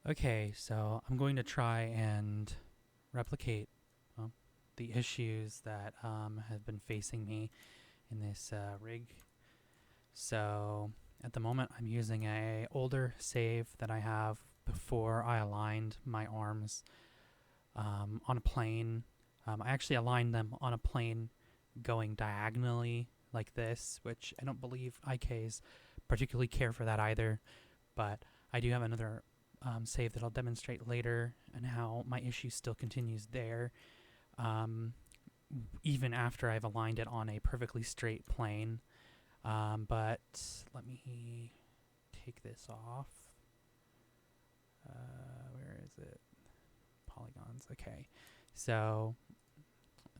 Okay, so I'm going to try and replicate the issues that have been facing me in this rig. So at the moment, I'm using a older save that I have before I aligned my arms on a plane. I actually aligned them on a plane going diagonally like this, which I don't believe IKs particularly care for that either. But I do have another save that I'll demonstrate later and how my issue still continues there, um, even after I've aligned it on a perfectly straight plane. But let me take this off. Where is it? Polygons. Okay. So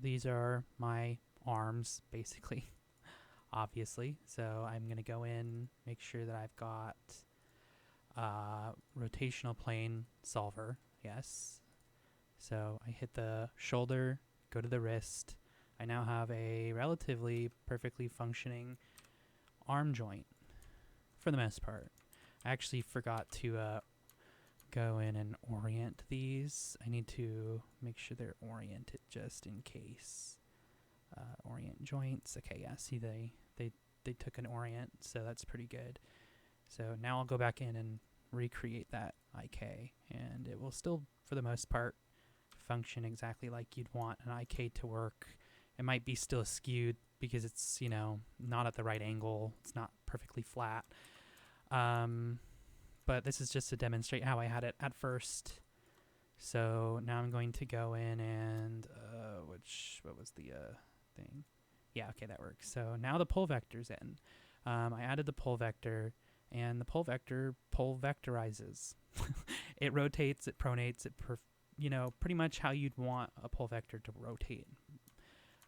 these are my arms, basically, obviously. So I'm going to go in, make sure that I've got rotational plane solver. Yes. So I hit the shoulder, go to the wrist. I now have a relatively perfectly functioning arm joint for the most part. I actually forgot to go in and orient these. I need to make sure they're oriented just in case. Orient joints. Okay, yeah, see they took an orient, so that's pretty good. So now I'll go back in and recreate that IK, and it will still, for the most part, function exactly like you'd want an IK to work. It might be still skewed because it's, not at the right angle. It's not perfectly flat. But this is just to demonstrate how I had it at first. So now I'm going to go in and, what was the thing? Yeah, okay, that works. So now the pole vector's in. I added the pole vector, and the pole vector pole vectorizes. It rotates, it pronates, pretty much how you'd want a pole vector to rotate.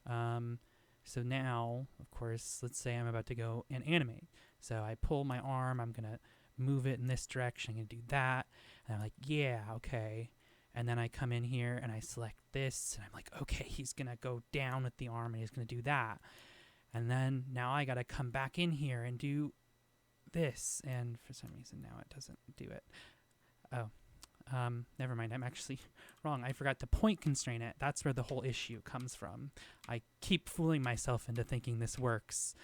So now, of course, let's say I'm about to go and animate. So I pull my arm, I'm going to move it in this direction, I'm going to do that. And I'm like, yeah, okay. And then I come in here and I select this, and I'm like, okay, he's going to go down with the arm and he's going to do that. And then now I got to come back in here and do this. And for some reason now it doesn't do it. Oh, never mind. I'm actually wrong. I forgot to point constrain it. That's where the whole issue comes from. I keep fooling myself into thinking this works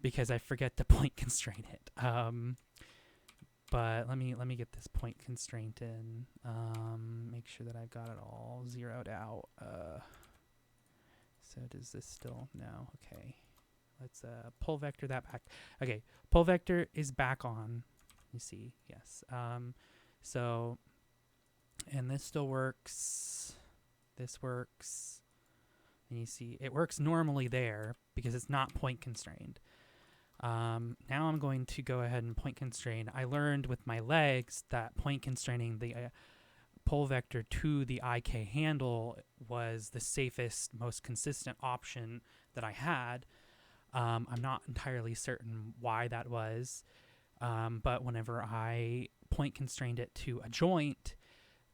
because I forget to point constrain it. But let me get this point constraint in. Make sure that I've got it all zeroed out. So does this still? No. Okay. Let's pull vector that back. Okay. Pull vector is back on. You see? Yes. So, and this still works. This works. And you see, it works normally there because it's not point constrained. Now I'm going to go ahead and point constrain. I learned with my legs that point constraining the pole vector to the IK handle was the safest, most consistent option that I had. I'm not entirely certain why that was, but whenever I point constrained it to a joint,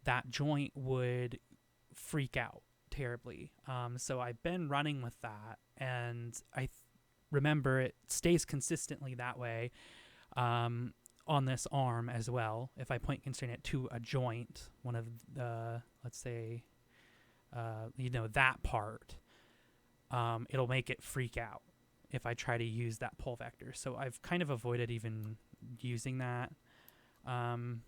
that joint would freak out terribly. So I've been running with that, and I remember it stays consistently that way on this arm as well. If I point constrain it to a joint, one of the, let's say, that part, it'll make it freak out if I try to use that pole vector. So I've kind of avoided even using that. I've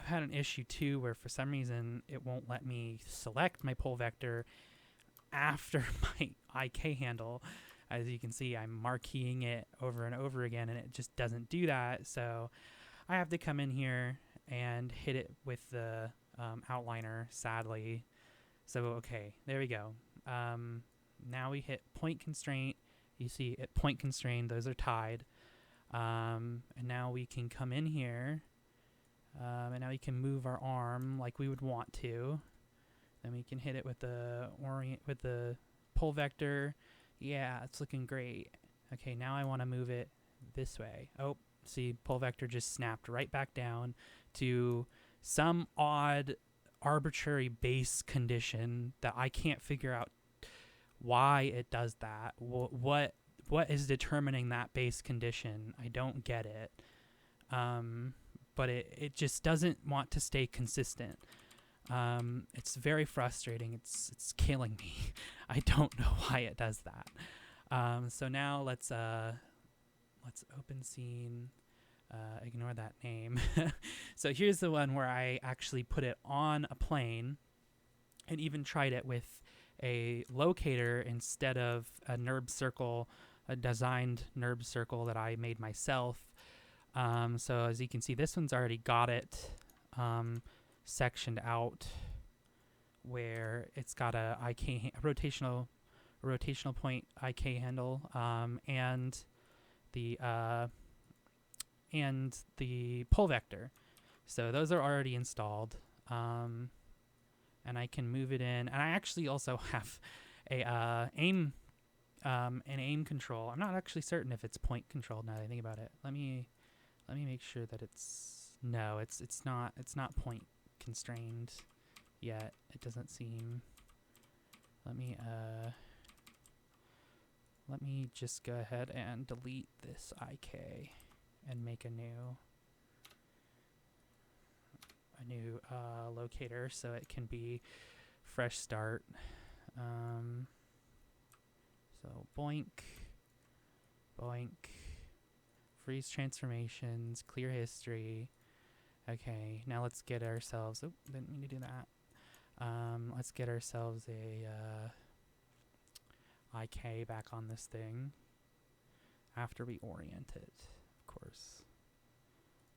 had an issue too where for some reason it won't let me select my pole vector after my IK handle. As you can see, I'm marqueing it over and over again, and it just doesn't do that. So I have to come in here and hit it with the outliner, sadly. So, okay, there we go. Now we hit point constraint. You see at point constraint, those are tied. And now we can come in here, and now we can move our arm like we would want to. Then we can hit it with the pole vector. Yeah, it's looking great. Okay, now I want to move it this way. Oh, see, pole vector just snapped right back down to some odd arbitrary base condition that I can't figure out why it does that. What is determining that base condition? I don't get it. but it just doesn't want to stay consistent. It's very frustrating. It's killing me. I don't know why it does that. So now let's open scene. Ignore that name. So here's the one where I actually put it on a plane and even tried it with a locator instead of a NURB circle, a designed NURB circle that I made myself. So as you can see, this one's already got it sectioned out where it's got a rotational point IK handle and the pull vector. So those are already installed. And I can move it in. And I actually also have an aim control. I'm not actually certain if it's point controlled now that I think about it. Let me make sure that it's not point constrained yet. It doesn't seem. Let me just go ahead and delete this IK and make a new locator so it can be fresh start. So boink, freeze transformations, clear history. Okay, now let's get ourselves, didn't mean to do that. Let's get ourselves a IK back on this thing after we orient it, of course.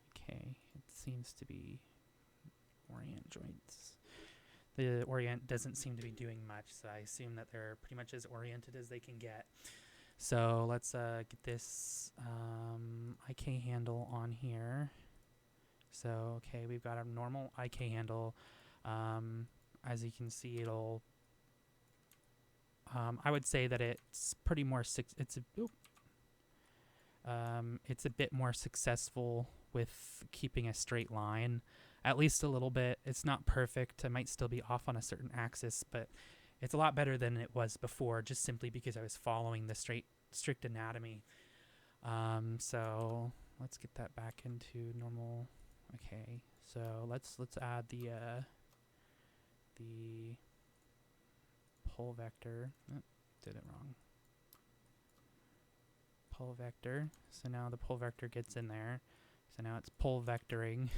Okay, it seems to be orient joints. The orient doesn't seem to be doing much, so I assume that they're pretty much as oriented as they can get. So let's get this IK handle on here. So, okay, we've got a normal IK handle. As you can see, it'll I would say that it's pretty more it's a bit more successful with keeping a straight line, at least a little bit. It's not perfect. I might still be off on a certain axis, but it's a lot better than it was before, just simply because I was following the strict anatomy. So let's get that back into normal. Okay, so let's add the pull vector. Oh, did it wrong. Pull vector. So now the pull vector gets in there. So now it's pull vectoring.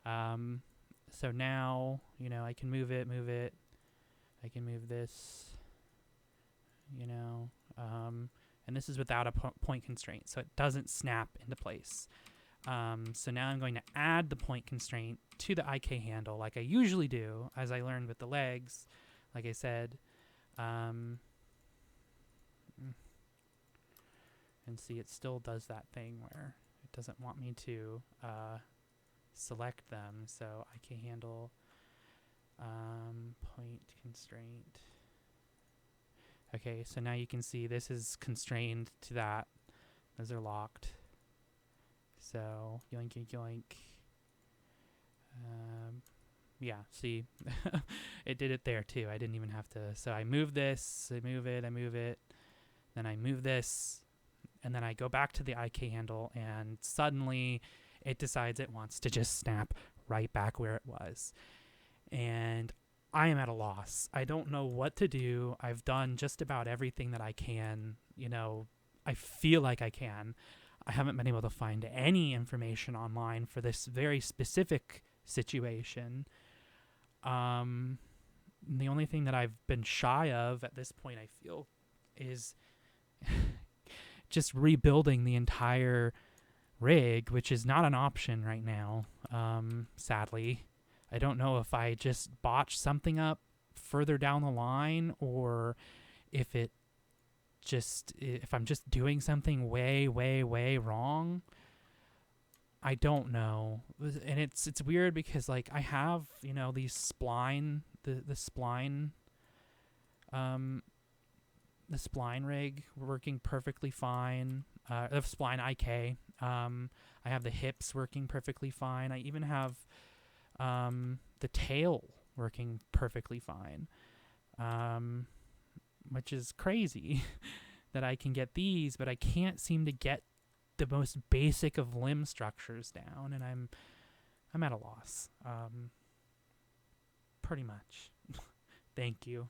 So now, I can move it. I can move this, and this is without a point constraint, so it doesn't snap into place. So now I'm going to add the point constraint to the IK handle like I usually do, as I learned with the legs, like I said. And see, it still does that thing where it doesn't want me to select them. So IK handle, point constraint. Okay, so now you can see this is constrained to that. Those are locked. So yoink, yoink, yoink. Yeah, see, it did it there too. I didn't even have to. So I move this, I move it, then I move this, and then I go back to the IK handle, and suddenly it decides it wants to just snap right back where it was. And I am at a loss. I don't know what to do. I've done just about everything that I can. I feel like I can. I haven't been able to find any information online for this very specific situation. The only thing that I've been shy of at this point, I feel, is just rebuilding the entire rig, which is not an option right now, sadly. I don't know if I just botched something up further down the line, or if I'm just doing something way, way, way wrong. I don't know. And it's weird because I have, these spline, the spline rig working perfectly fine. The spline IK. I have the hips working perfectly fine. I even have the tail working perfectly fine, which is crazy that I can get these, but I can't seem to get the most basic of limb structures down, and I'm I'm at a loss. Pretty much. Thank you.